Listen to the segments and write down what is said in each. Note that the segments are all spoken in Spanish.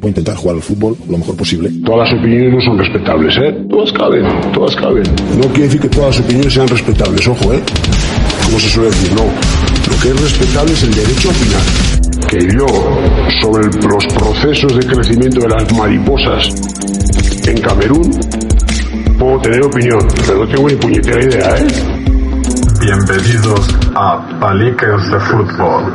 Voy a intentar jugar al fútbol lo mejor posible. Todas las opiniones no son respetables, ¿eh? Todas caben. No quiere decir que todas las opiniones sean respetables, ojo, Como se suele decir, no. Lo que es respetable es el derecho a opinar. Que yo, sobre los procesos de crecimiento de las mariposas en Camerún, puedo tener opinión, pero no tengo ni puñetera idea, Bienvenidos a Paliques de Fútbol.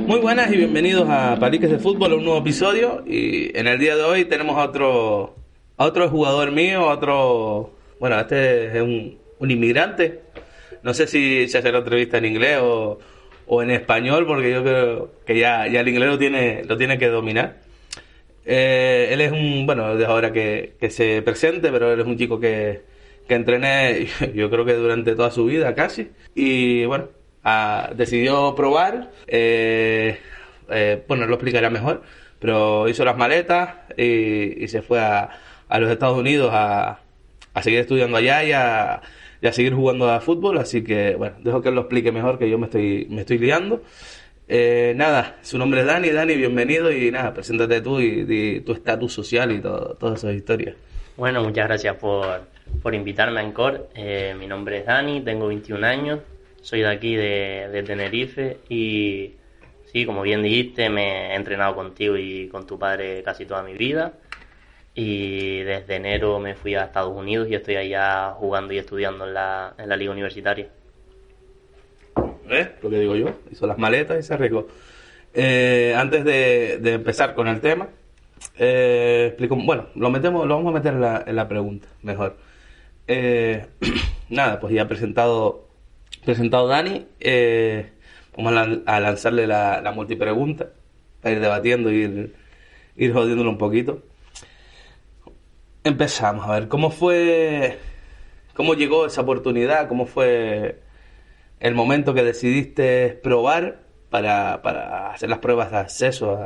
Muy buenas y bienvenidos a Paliques de Fútbol, a un nuevo episodio. Y en el día de hoy tenemos a otro jugador mío, bueno, este es un inmigrante. No sé si se hace la entrevista en inglés o en español, porque yo creo que ya el inglés lo tiene que dominar. Él es dejo ahora que se presente, pero él es un chico que entrené, yo creo que durante toda su vida casi. Y bueno, decidió probar, lo explicará mejor, pero hizo las maletas y se fue a los Estados Unidos a seguir estudiando allá y a seguir jugando a fútbol. Así que bueno, dejo que él lo explique mejor, que yo me estoy liando. Su nombre es Dani. Dani, bienvenido y preséntate tú y di tu estatus social y todas esas historias. Bueno, muchas gracias por invitarme a Encore. Mi nombre es Dani, tengo 21 años, soy de aquí de Tenerife y sí, como bien dijiste, me he entrenado contigo y con tu padre casi toda mi vida y desde enero me fui a Estados Unidos y estoy allá jugando y estudiando en la liga universitaria. Lo que digo yo, hizo las maletas y se arriesgó. Antes de empezar con el tema, explico, lo vamos a meter en la pregunta mejor. Pues ya presentado Dani, vamos a lanzarle la multipregunta para ir debatiendo y ir jodiéndolo un poquito. Empezamos, a ver, ¿cómo llegó esa oportunidad? ¿Cómo fue el momento que decidiste probar para hacer las pruebas de acceso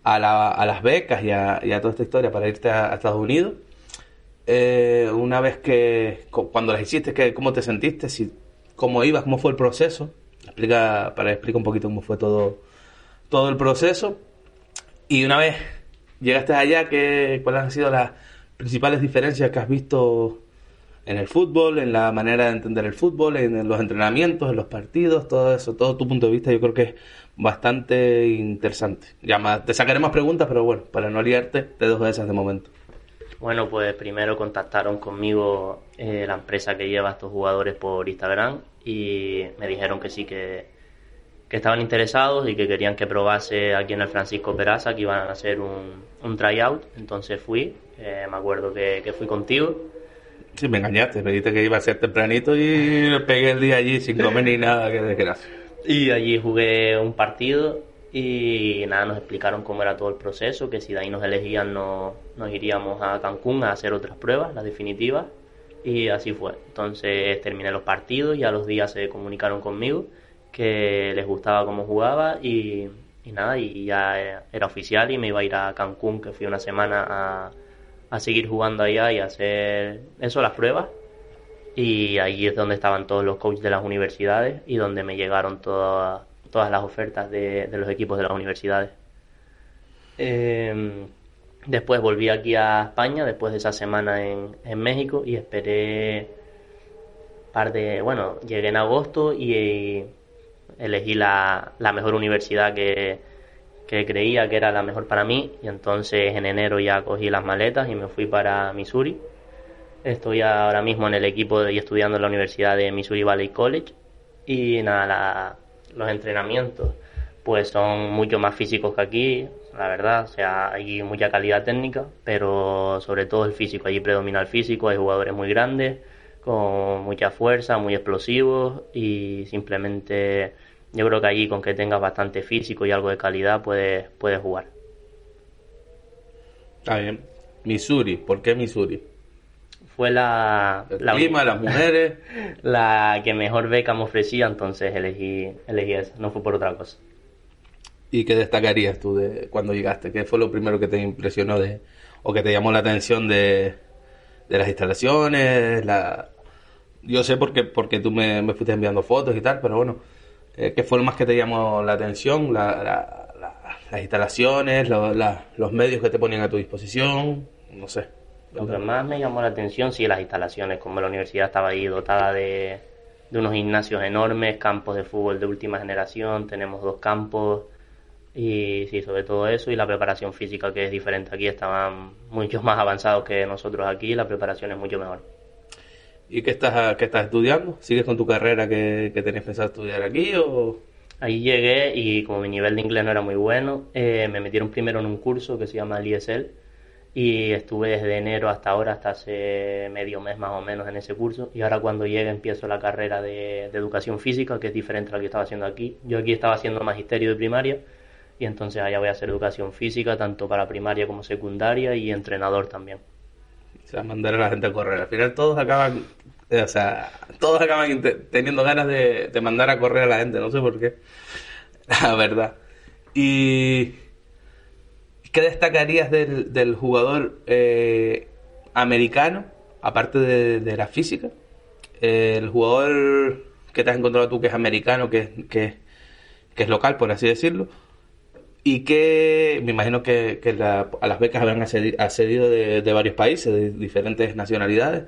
a las becas y a toda esta historia para irte a Estados Unidos? Una vez cuando las hiciste, ¿cómo te sentiste? ¿Cómo ibas? ¿Cómo fue el proceso? Explica un poquito cómo fue todo el proceso. Y una vez llegaste allá, ¿cuáles han sido las principales diferencias que has visto en el fútbol, en la manera de entender el fútbol, en los entrenamientos, en los partidos, todo eso, todo tu punto de vista? Yo creo que es bastante interesante. Te sacaré más preguntas, pero bueno, para no liarte, te dejo esas de momento. Bueno, pues primero contactaron conmigo la empresa que lleva a estos jugadores por Instagram y me dijeron que sí, que estaban interesados y que querían que probase aquí en el Francisco Peraza, que iban a hacer un tryout. Entonces fui, me acuerdo que fui contigo. Sí, me engañaste, me dijiste que iba a ser tempranito y pegué el día allí sin comer ni nada, qué desgracia. Y allí jugué un partido y nos explicaron cómo era todo el proceso, que si de ahí nos elegían nos iríamos a Cancún a hacer otras pruebas, las definitivas, y así fue. Entonces terminé los partidos y a los días se comunicaron conmigo que les gustaba cómo jugaba y ya era oficial y me iba a ir a Cancún, que fui una semana a seguir jugando allá y a hacer las pruebas. Y allí es donde estaban todos los coaches de las universidades y donde me llegaron todas las ofertas de los equipos de las universidades. Después volví aquí a España después de esa semana en México y esperé llegué en agosto y elegí la mejor universidad que creía que era la mejor para mí, y entonces en enero ya cogí las maletas y me fui para Missouri. Estoy ahora mismo en el equipo y estudiando en la Universidad de Missouri Valley College y los entrenamientos pues son mucho más físicos que aquí, la verdad. O sea, hay mucha calidad técnica, pero sobre todo el físico. Allí predomina el físico, hay jugadores muy grandes con mucha fuerza, muy explosivos, y simplemente yo creo que allí con que tengas bastante físico y algo de calidad puedes jugar. Está bien. Missouri, ¿por qué Missouri? Fue el clima, las mujeres, la que mejor beca me ofrecía, entonces elegí esa, no fue por otra cosa. ¿Y qué destacarías tú de cuando llegaste? ¿Qué fue lo primero que te impresionó o que te llamó la atención de las instalaciones? Yo sé porque tú me fuiste enviando fotos y tal, pero bueno, ¿Qué fue lo más que te llamó la atención? Las instalaciones, los medios que te ponían a tu disposición, no sé. Lo que más me llamó la atención, sí, las instalaciones, como la universidad estaba ahí dotada de unos gimnasios enormes, campos de fútbol de última generación, tenemos 2 campos, y sí, sobre todo eso, y la preparación física, que es diferente aquí, estaban mucho más avanzados que nosotros aquí, la preparación es mucho mejor. ¿Y qué estás estudiando? ¿Sigues con tu carrera que tenías pensado estudiar aquí o...? Ahí llegué y como mi nivel de inglés no era muy bueno, me metieron primero en un curso que se llama el ESL y estuve desde enero hasta ahora, hasta hace medio mes más o menos en ese curso, y ahora cuando llegue empiezo la carrera de educación física, que es diferente a la que estaba haciendo aquí. Yo aquí estaba haciendo magisterio de primaria y entonces allá voy a hacer educación física tanto para primaria como secundaria y entrenador también. O sea, mandar a la gente a correr. Al final todos acaban teniendo ganas de mandar a correr a la gente, no sé por qué, la verdad. ¿Y qué destacarías del jugador americano, aparte de la física? El jugador que te has encontrado tú que es americano, que es local, por así decirlo, y que me imagino que a las becas habrán accedido de varios países, de diferentes nacionalidades.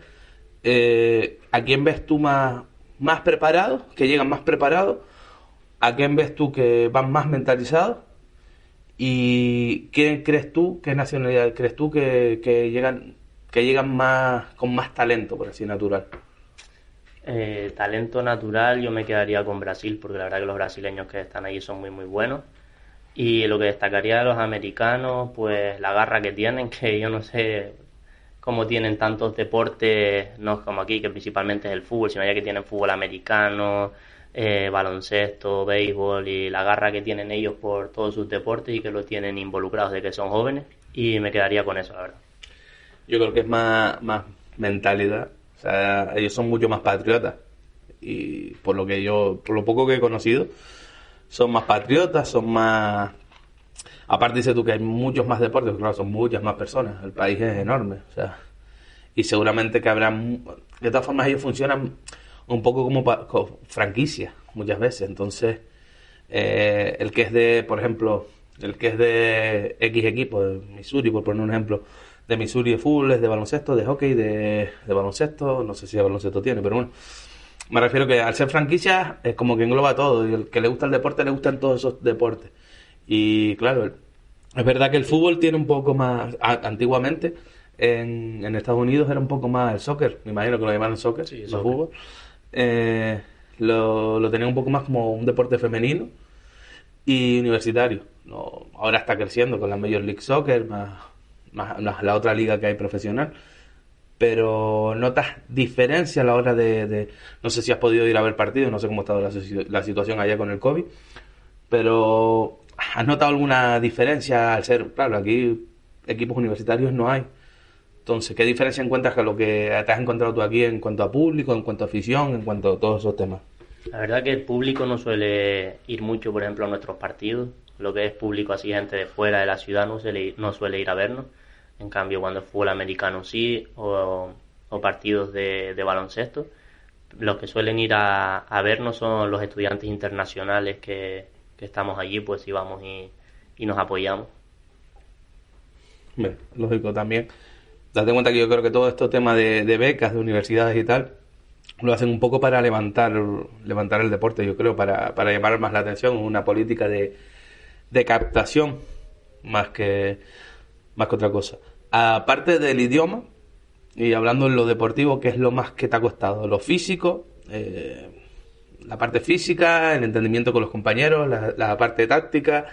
¿A quién ves tú más preparado, que llegan más preparados? ¿A quién ves tú que van más mentalizados? ¿Y quién crees tú, qué nacionalidad crees tú que llegan más con más talento, por así natural? Talento natural, yo me quedaría con Brasil, porque la verdad que los brasileños que están ahí son muy muy buenos. Y lo que destacaría de los americanos, pues la garra que tienen, que yo no sé cómo tienen tantos deportes, no es como aquí, que principalmente es el fútbol, sino ya que tienen fútbol americano, baloncesto, béisbol, y la garra que tienen ellos por todos sus deportes y que lo tienen involucrados de que son jóvenes, y me quedaría con eso, la verdad. Yo creo que es más mentalidad, o sea, ellos son mucho más patriotas, y por lo poco que he conocido, son más patriotas, son más... Aparte dices tú que hay muchos más deportes, claro, son muchas más personas, el país es enorme, o sea, y seguramente que habrá... De todas formas ellos funcionan un poco como franquicias muchas veces, entonces el que es de, por ejemplo, el que es de X equipo, de Missouri, por poner un ejemplo, de Missouri de fútbol, de baloncesto, de hockey, de baloncesto, no sé si de baloncesto tiene, pero bueno, me refiero que al ser franquicia es como que engloba todo, y el que le gusta el deporte le gustan todos esos deportes. Y claro, es verdad que el fútbol tiene un poco más, antiguamente en Estados Unidos era un poco más el soccer, me imagino que lo llamaban soccer, sí, el fútbol, lo tenían un poco más como un deporte femenino y universitario. No, ahora está creciendo con la Major League Soccer, más la otra liga que hay profesional, pero notas diferencia a la hora de no sé si has podido ir a ver partidos, no sé cómo ha estado la situación allá con el COVID, pero ¿has notado alguna diferencia al ser, claro, aquí equipos universitarios no hay? Entonces, ¿qué diferencia encuentras con lo que te has encontrado tú aquí en cuanto a público, en cuanto a afición, en cuanto a todos esos temas? La verdad que el público no suele ir mucho, por ejemplo, a nuestros partidos. Lo que es público, así gente de fuera de la ciudad no suele ir a vernos. En cambio, cuando es fútbol americano sí, o partidos de baloncesto, los que suelen ir a vernos son los estudiantes internacionales que estamos allí, pues sí vamos y nos apoyamos. Bien, lógico también. Date cuenta que yo creo que todo este tema de becas, de universidades y tal, lo hacen un poco para levantar el deporte, yo creo, para llamar más la atención, una política de captación más que otra cosa. Aparte del idioma, y hablando en lo deportivo, ¿qué es lo más que te ha costado? ¿Lo físico? La parte física, el entendimiento con los compañeros, la parte táctica,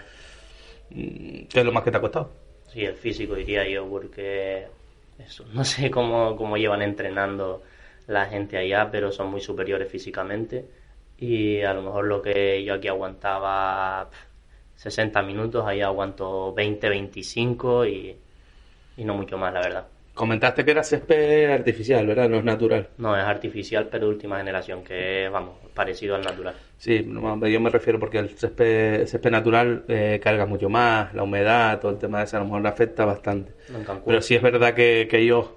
¿qué es lo más que te ha costado? Sí, el físico diría yo, porque eso, no sé cómo llevan entrenando la gente allá, pero son muy superiores físicamente, y a lo mejor lo que yo aquí aguantaba 60 minutos, ahí aguanto 20, 25 y no mucho más, la verdad. Comentaste que era césped artificial, ¿verdad? No es natural. No, es artificial, pero de última generación, que es, parecido al natural. Sí, yo me refiero porque el césped natural carga mucho más, la humedad, todo el tema de eso a lo mejor le afecta bastante. Pero sí es verdad que ellos,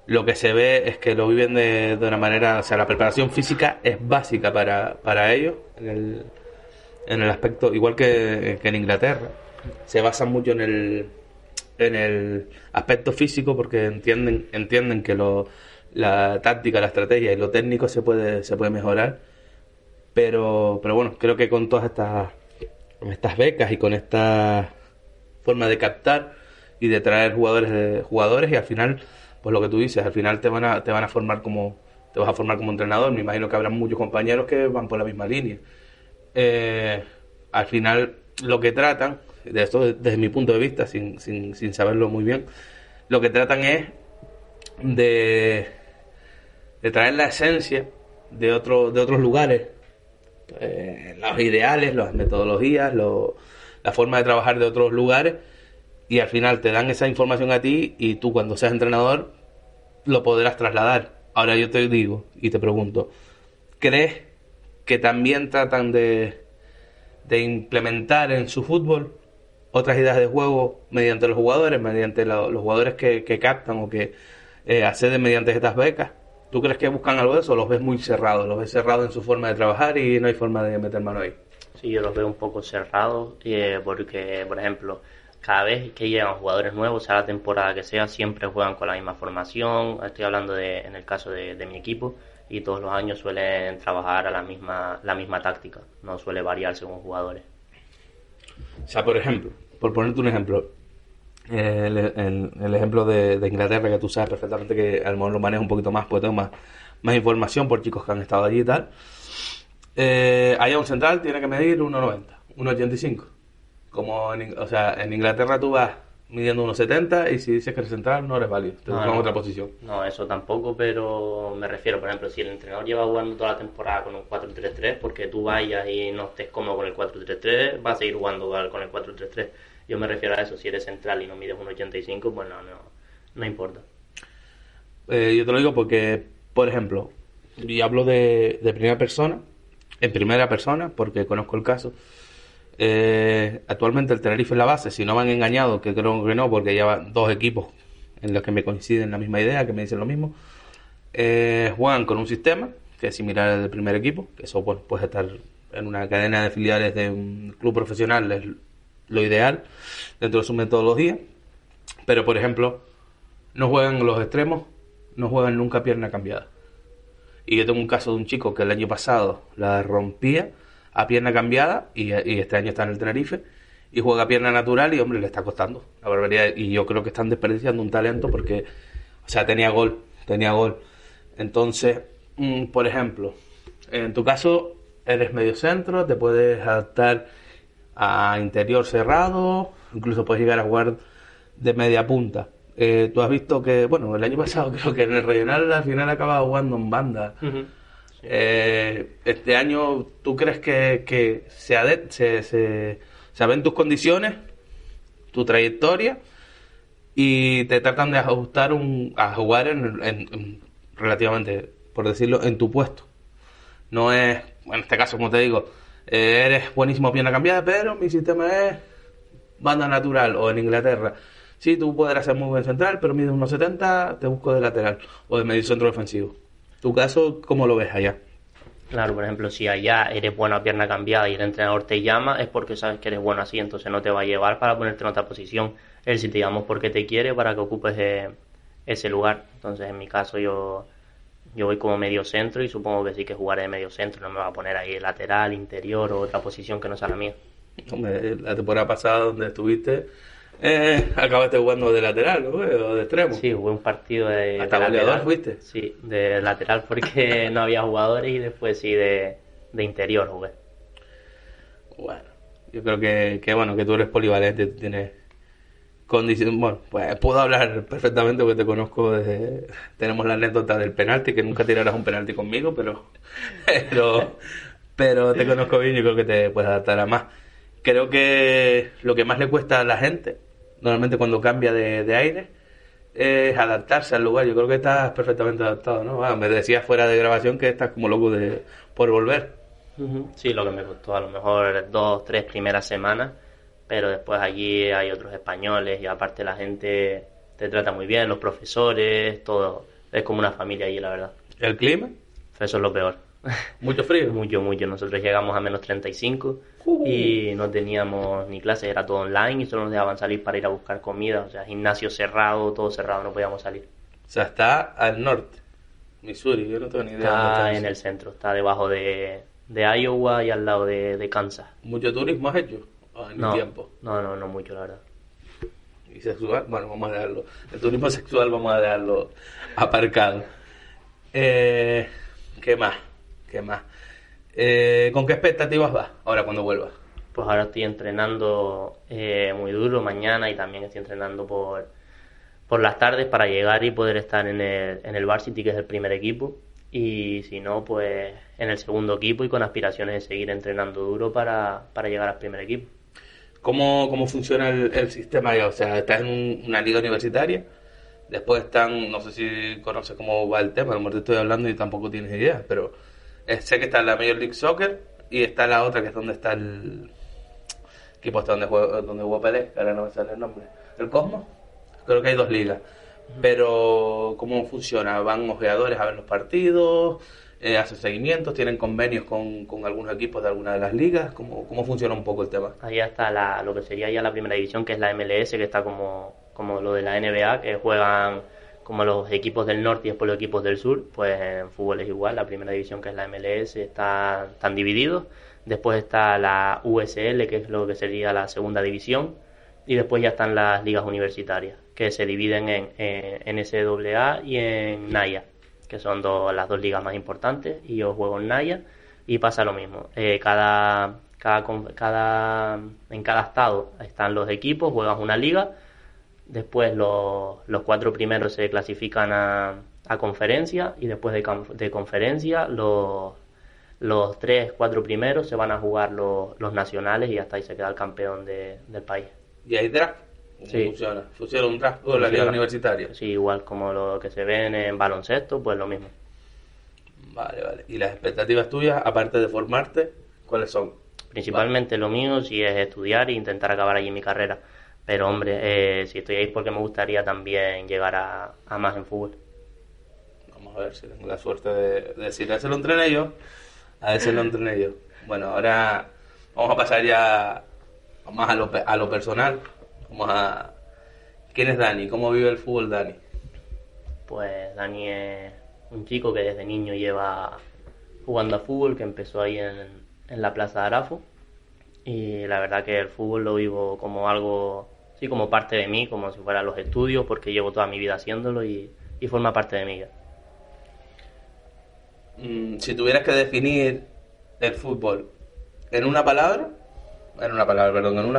lo que se ve es que lo viven de una manera, o sea, la preparación física es básica para ellos, en el aspecto, igual que en Inglaterra, se basan mucho en el aspecto físico porque entienden que la táctica, la estrategia y lo técnico se puede mejorar, pero bueno, creo que con todas estas becas y con esta forma de captar y de traer jugadores y al final, pues lo que tú dices, al final te vas a formar como entrenador. Me imagino que habrá muchos compañeros que van por la misma línea. Al final lo que tratan, de esto desde mi punto de vista, sin saberlo muy bien, lo que tratan es de traer la esencia de otros lugares, los ideales, las metodologías, la forma de trabajar de otros lugares, y al final te dan esa información a ti y tú cuando seas entrenador lo podrás trasladar. Ahora yo te digo y te pregunto, ¿crees que también tratan de implementar en su fútbol otras ideas de juego mediante los jugadores, mediante los jugadores que captan o que acceden mediante estas becas? ¿Tú crees que buscan algo de eso o los ves muy cerrados? ¿Los ves cerrados en su forma de trabajar y no hay forma de meter mano ahí? Sí, yo los veo un poco cerrados porque, por ejemplo, cada vez que llegan jugadores nuevos, sea la temporada que sea, siempre juegan con la misma formación. Estoy hablando en el caso de mi equipo, y todos los años suelen trabajar a la misma táctica, no suele variar según jugadores. O sea, por ejemplo, por ponerte un ejemplo, el ejemplo de Inglaterra, que tú sabes perfectamente que a lo mejor lo manejas un poquito más, porque tengo más información por chicos que han estado allí y tal. Allá un central tiene que medir 1,90, 1,85. En Inglaterra tú vas midiendo 1,70 y si dices que eres central no eres válido, te buscan otra posición. No, eso tampoco, pero me refiero, por ejemplo, si el entrenador lleva jugando toda la temporada con un 4-3-3, porque tú vayas y no estés cómodo con el 4-3-3, vas a seguir jugando con el 4-3-3. Yo me refiero a eso, si eres central y no mides 1,85, pues no importa. Yo te lo digo porque, por ejemplo, yo hablo de primera persona, en primera persona, porque conozco el caso. Actualmente el Tenerife es la base, si no me han engañado, que creo que no, porque lleva dos equipos en los que me coinciden la misma idea, que me dicen lo mismo. Juegan con un sistema que es similar al del primer equipo, que eso puede estar en una cadena de filiales de un club profesional, es lo ideal dentro de su metodología, pero por ejemplo no juegan los extremos, no juegan nunca pierna cambiada. Y yo tengo un caso de un chico que el año pasado la rompía a pierna cambiada y este año está en el Tenerife y juega a pierna natural y, hombre, le está costando la barbaridad. Y yo creo que están desperdiciando un talento porque, o sea, tenía gol. Entonces, por ejemplo, en tu caso eres medio centro, te puedes adaptar a interior cerrado, incluso puedes llegar a jugar de media punta. Tú has visto que, bueno, el año pasado creo que en el regional al final acababa jugando en banda. Uh-huh. Este año, ¿tú crees que se ven tus condiciones, tu trayectoria y te tratan de ajustar a jugar en relativamente, por decirlo, en tu puesto? No es, en este caso, como te digo, eres buenísimo pierna cambiada, pero mi sistema es banda natural. O en Inglaterra, sí, tú podrás ser muy buen central, pero mides 1,70, te busco de lateral o de medio centro defensivo. ¿Tu caso cómo lo ves allá? Claro, por ejemplo, si allá eres bueno a pierna cambiada y el entrenador te llama, es porque sabes que eres bueno así, entonces no te va a llevar para ponerte en otra posición. Él sí te llama porque te quiere para que ocupes ese lugar. Entonces, en mi caso, yo voy como medio centro y supongo que sí que jugaré de medio centro, no me va a poner ahí lateral, interior o otra posición que no sea la mía. Hombre, la temporada pasada donde estuviste, acabaste jugando de lateral, ¿no? O de extremo. Sí, jugué un partido de ¿hasta goleador fuiste? Sí, de lateral porque no había jugadores y después sí de interior jugué. Bueno, yo creo que bueno, que tú eres polivalente, tú tienes condiciones. Bueno, pues puedo hablar perfectamente porque te conozco desde... Tenemos la anécdota del penalti, que nunca tirarás un penalti conmigo, pero te conozco bien y creo que te puedes adaptar a más. Creo que lo que más le cuesta a la gente, normalmente cuando cambia de aire, es adaptarse al lugar. Yo creo que estás perfectamente adaptado, ¿no? Me decías fuera de grabación que estás como loco por volver. Uh-huh. Sí, lo que me costó a lo mejor 2-3 primeras semanas, pero después allí hay otros españoles y aparte la gente te trata muy bien, los profesores, todo. Es como una familia allí, la verdad. ¿El clima? Eso es lo peor. ¿Mucho frío? Mucho, mucho. Nosotros llegamos a menos 35 y no teníamos ni clases, era todo online y solo nos dejaban salir para ir a buscar comida. O sea, gimnasio cerrado, todo cerrado, no podíamos salir. O sea, está al norte, Missouri, yo no tengo ni idea. Está en el centro, está debajo de Iowa y al lado de Kansas. ¿Mucho turismo has hecho en el tiempo? No mucho, la verdad. ¿Y sexual? Bueno, vamos a dejarlo. El turismo sexual vamos a dejarlo aparcado. ¿Qué más? ¿Con qué expectativas vas ahora cuando vuelvas? Pues ahora estoy entrenando muy duro mañana y también estoy entrenando por las tardes para llegar y poder estar en el Varsity, que es el primer equipo, y si no, pues en el segundo equipo y con aspiraciones de seguir entrenando duro para llegar al primer equipo. ¿Cómo funciona el sistema ya? O sea, estás en una liga universitaria, después están, no sé si conoces cómo va el tema, a lo mejor te estoy hablando y tampoco tienes idea, pero sé que está la Major League Soccer y está la otra que es donde está el equipo donde jugó Pelé, que ahora no me sale el nombre, ¿el Cosmos? Creo que hay 2 ligas. Pero, ¿cómo funciona? ¿Van ojeadores a ver los partidos? ¿Hacen seguimientos? ¿Tienen convenios con algunos equipos de alguna de las ligas? ¿Cómo funciona un poco el tema? Ahí está lo que sería ya la primera división, que es la MLS, que está como lo de la NBA, que juegan como los equipos del norte y después los equipos del sur. Pues en fútbol es igual, la primera división, que es la MLS, están divididos. Después está la USL, que es lo que sería la segunda división. Y después ya están las ligas universitarias, que se dividen en NCAA y en NAIA, que son las 2 ligas más importantes, y yo juego en NAIA y pasa lo mismo. En cada estado están los equipos, juegan una liga, después los 4 primeros se clasifican a conferencia y después de conferencia los 3-4 primeros se van a jugar los nacionales y hasta ahí se queda el campeón del país. ¿Y hay draft? ¿Cómo funciona? ¿Funciona un draft con la liga universitaria? Sí, igual como lo que se ve en baloncesto, pues lo mismo. Vale. ¿Y las expectativas tuyas, aparte de formarte, cuáles son? Principalmente lo mío, sí, es estudiar e intentar acabar allí mi carrera. Pero hombre, si estoy ahí es porque me gustaría también llegar a más en fútbol. Vamos a ver si tengo la suerte de decir, a veces lo entrené yo, a veces lo entrené yo. Bueno, ahora vamos a pasar ya más a lo personal. ¿Quién es Dani? ¿Cómo vive el fútbol Dani? Pues Dani es un chico que desde niño lleva jugando a fútbol, que empezó ahí en la Plaza de Arafo, y la verdad que el fútbol lo vivo como algo, sí, como parte de mí, como si fuera los estudios, porque llevo toda mi vida haciéndolo y forma parte de mí ya. Si tuvieras que definir el fútbol en una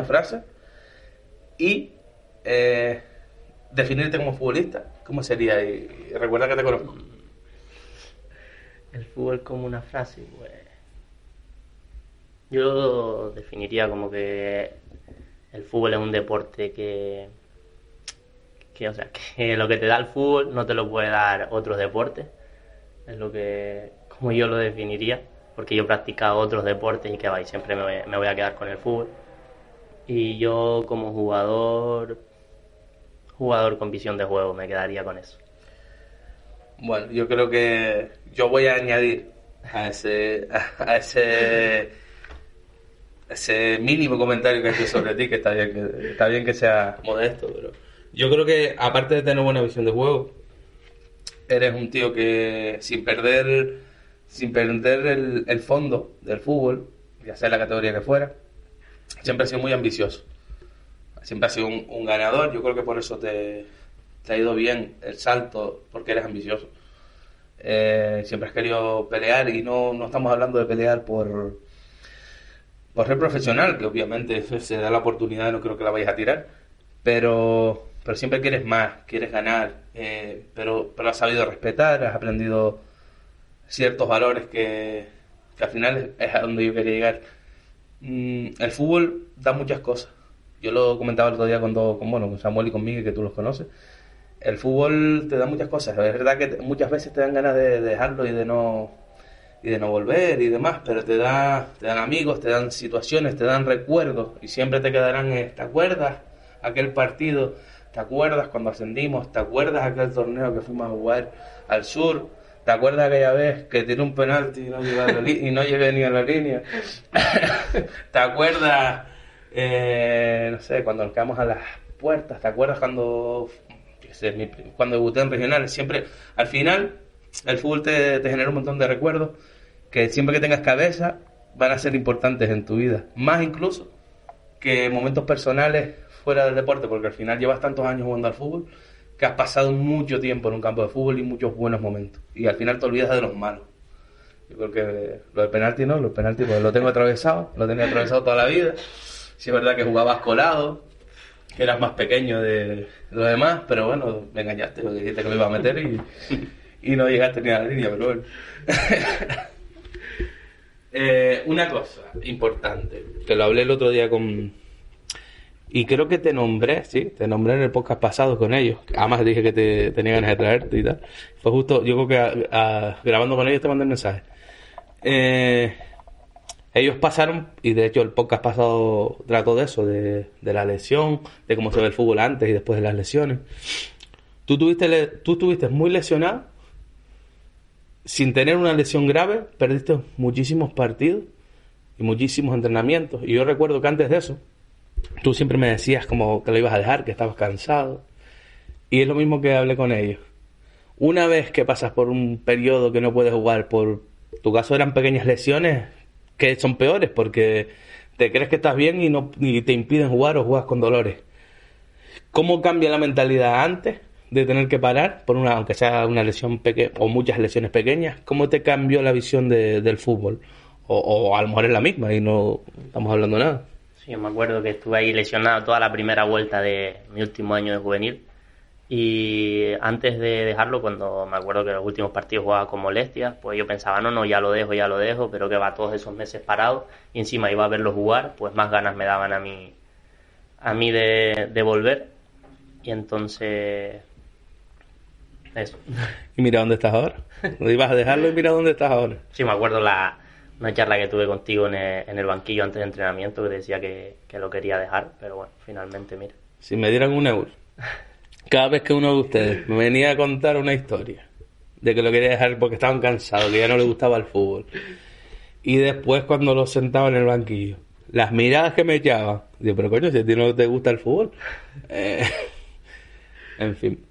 frase y definirte como futbolista, ¿cómo sería? Y recuerda que te conozco. El fútbol como una frase, pues yo lo definiría como que el fútbol es un deporte que lo que te da el fútbol no te lo puede dar otros deportes. Es como yo lo definiría, porque yo he practicado otros deportes y siempre me voy a quedar con el fútbol. Y yo como jugador con visión de juego, me quedaría con eso. Bueno, yo creo que yo voy a añadir a ese mínimo comentario que he hecho sobre ti, que está bien que sea modesto, pero yo creo que aparte de tener buena visión de juego, eres un tío que sin perder el fondo del fútbol, ya sea la categoría que fuera, siempre has sido muy ambicioso. Siempre has sido un ganador. Yo creo que por eso te ha ido bien el salto, porque eres ambicioso. Siempre has querido pelear, y no estamos hablando de pelear por ser profesional, que obviamente se da la oportunidad, no creo que la vayas a tirar, pero siempre quieres más, quieres ganar, pero has sabido respetar, has aprendido ciertos valores que al final es a donde yo quería llegar. El fútbol da muchas cosas. Yo lo comentaba el otro día con Samuel y con Miguel, que tú los conoces. El fútbol te da muchas cosas. Es verdad que muchas veces te dan ganas de dejarlo y de no volver y demás, pero te dan amigos, te dan situaciones, te dan recuerdos, y siempre te quedarán. ¿Te acuerdas aquel partido? ¿Te acuerdas cuando ascendimos? ¿Te acuerdas aquel torneo que fuimos a jugar al sur? ¿Te acuerdas aquella vez que tiré un penalti y no llegué, y no llegué ni a la línea? ¿Te acuerdas, no sé, cuando nos quedamos a las puertas? ¿Te acuerdas cuando, yo qué sé, cuando debuté en regionales? Siempre, al final, el fútbol te genera un montón de recuerdos que siempre que tengas cabeza van a ser importantes en tu vida. Más incluso que momentos personales fuera del deporte, porque al final llevas tantos años jugando al fútbol que has pasado mucho tiempo en un campo de fútbol y muchos buenos momentos. Y al final te olvidas de los malos. Yo creo que lo del penalti no, los penaltis pues lo tengo atravesado, lo tenía atravesado toda la vida. Sí es verdad que jugabas colado, que eras más pequeño de los demás, pero bueno, me engañaste, porque dijiste que me iba a meter y no llegaste ni a la línea, pero bueno. Una cosa importante, que lo hablé el otro día y creo que te nombré en el podcast pasado con ellos. Además dije que te tenía ganas de traerte y tal. Fue justo, yo creo que grabando con ellos te mandé el mensaje. Ellos pasaron, y de hecho el podcast pasado trató de eso, de la lesión, de cómo se ve el fútbol antes y después de las lesiones. Tú estuviste muy lesionado, sin tener una lesión grave, perdiste muchísimos partidos y muchísimos entrenamientos. Y yo recuerdo que antes de eso, tú siempre me decías como que lo ibas a dejar, que estabas cansado. Y es lo mismo que hablé con ellos. Una vez que pasas por un periodo que no puedes jugar, por tu caso eran pequeñas lesiones que son peores porque te crees que estás bien y te impiden jugar o juegas con dolores. ¿Cómo cambia la mentalidad antes de tener que parar, aunque sea una lesión pequeña o muchas lesiones pequeñas? ¿Cómo te cambió la visión del fútbol? O a lo mejor es la misma y no estamos hablando nada. Sí, yo me acuerdo que estuve ahí lesionado toda la primera vuelta de mi último año de juvenil. Y antes de dejarlo, cuando me acuerdo que los últimos partidos jugaba con molestias, pues yo pensaba, no, ya lo dejo, pero que va todos esos meses parado y encima iba a verlo jugar, pues más ganas me daban a mí de volver. Y entonces, eso. ¿Y mira dónde estás ahora? ¿No ibas a dejarlo y mira dónde estás ahora? Sí, me acuerdo una charla que tuve contigo en el banquillo antes de entrenamiento que decía que lo quería dejar, pero bueno, finalmente, mira. Si me dieran €1, cada vez que uno de ustedes me venía a contar una historia de que lo quería dejar porque estaban cansados, que ya no les gustaba el fútbol, y después cuando lo sentaba en el banquillo, las miradas que me echaban, digo, pero coño, si a ti no te gusta el fútbol. En fin.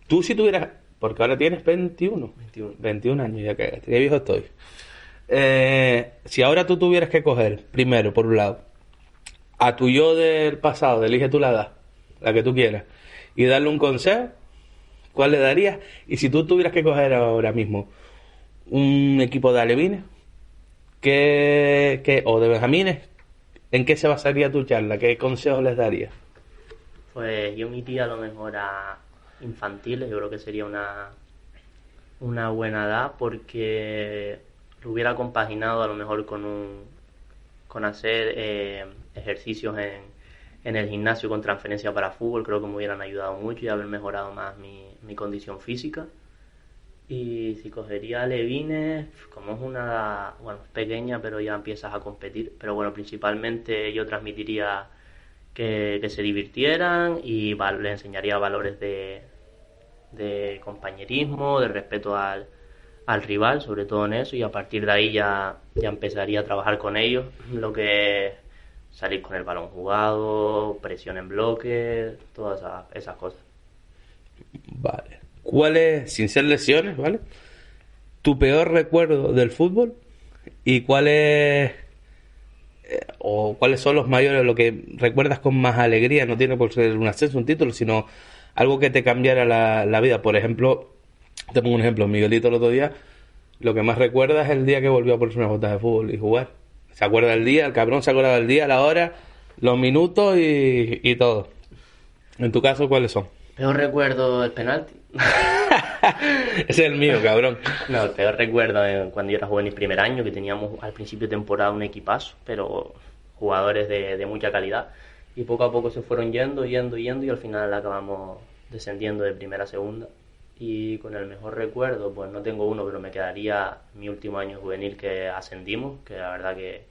Tú si tuvieras, porque ahora tienes 21 años, ya que qué viejo estoy. Si ahora tú tuvieras que coger, primero, por un lado, a tu yo del pasado, elige tú la edad, la que tú quieras, y darle un consejo, ¿cuál le darías? Y si tú tuvieras que coger ahora mismo un equipo de alevines, o de benjamines, ¿en qué se basaría tu charla? ¿Qué consejos les darías? Pues yo me iría a lo mejor a infantiles, yo creo que sería una buena edad, porque lo hubiera compaginado a lo mejor con hacer ejercicios en el gimnasio con transferencia para fútbol. Creo que me hubieran ayudado mucho y haber mejorado más mi condición física. Y si cogería alevines, como es una, bueno, es pequeña, pero ya empiezas a competir. Pero bueno, principalmente yo transmitiría que se divirtieran y les enseñaría valores de compañerismo, de respeto al rival, sobre todo en eso, y a partir de ahí ya empezaría a trabajar con ellos, lo que es salir con el balón jugado, presión en bloque, todas esas cosas. Vale. ¿Cuál es, sin ser lesiones, ¿vale?, tu peor recuerdo del fútbol? ¿Y cuáles son los mayores, lo que recuerdas con más alegría? No tiene por ser un ascenso, un título, sino algo que te cambiara la vida. Por ejemplo, te pongo un ejemplo, Miguelito el otro día, lo que más recuerda es el día que volvió a ponerse unas botas de fútbol y jugar. Se acuerda del día, el cabrón se acuerda del día, la hora, los minutos y todo. En tu caso, ¿cuáles son? Peor recuerdo el penalti. Ese es el mío, cabrón. No, el peor recuerdo cuando yo era juvenil primer año, que teníamos al principio de temporada un equipazo, pero jugadores de mucha calidad. Y poco a poco se fueron yendo y al final acabamos descendiendo de primera a segunda. Y con el mejor recuerdo, pues no tengo uno, pero me quedaría mi último año juvenil, que ascendimos, que la verdad que